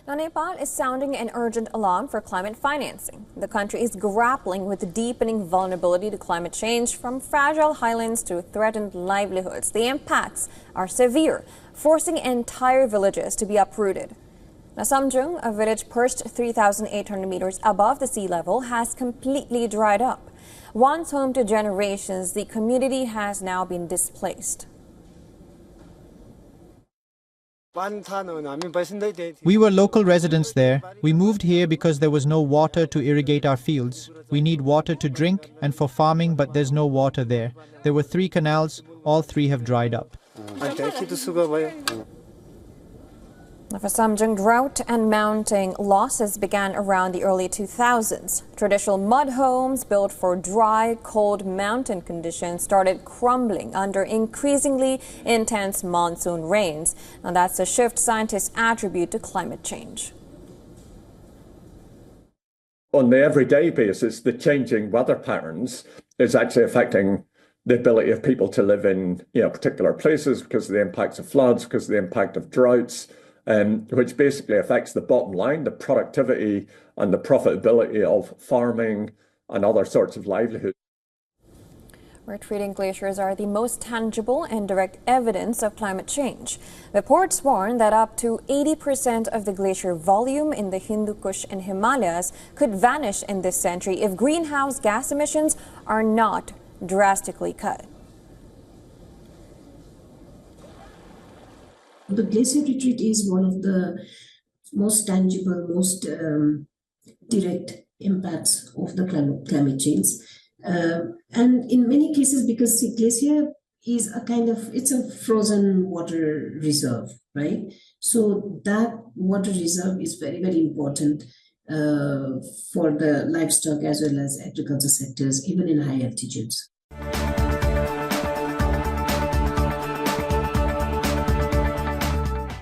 Now, Nepal is sounding an urgent alarm for climate financing. The country is grappling with the deepening vulnerability to climate change, from fragile highlands to threatened livelihoods. The impacts are severe, forcing entire villages to be uprooted. Now, Samjung, a village perched 3,800 meters above the sea level, has completely dried up. Once home to generations, the community has now been displaced. We were local residents there. We moved here because there was no water to irrigate our fields. We need water to drink and for farming, but there's no water there. There were 3 canals, all 3 have dried up. For Samjung, drought and mounting losses began around the early 2000s. Traditional mud homes built for dry, cold mountain conditions started crumbling under increasingly intense monsoon rains. And that's a shift scientists attribute to climate change. On the everyday basis, the changing weather patterns is actually affecting the ability of people to live in particular places because of the impacts of floods, because of the impact of droughts. Which basically affects the bottom line, the productivity and the profitability of farming and other sorts of livelihoods. Retreating glaciers are the most tangible and direct evidence of climate change. Reports warn that up to 80% of the glacier volume in the Hindu Kush and Himalayas could vanish in this century if greenhouse gas emissions are not drastically cut. The glacier retreat is one of the most tangible, most direct impacts of the climate change. And in many cases, because glacier is it's a frozen water reserve, right? So that water reserve is very, very important for the livestock as well as agriculture sectors, even in high altitudes.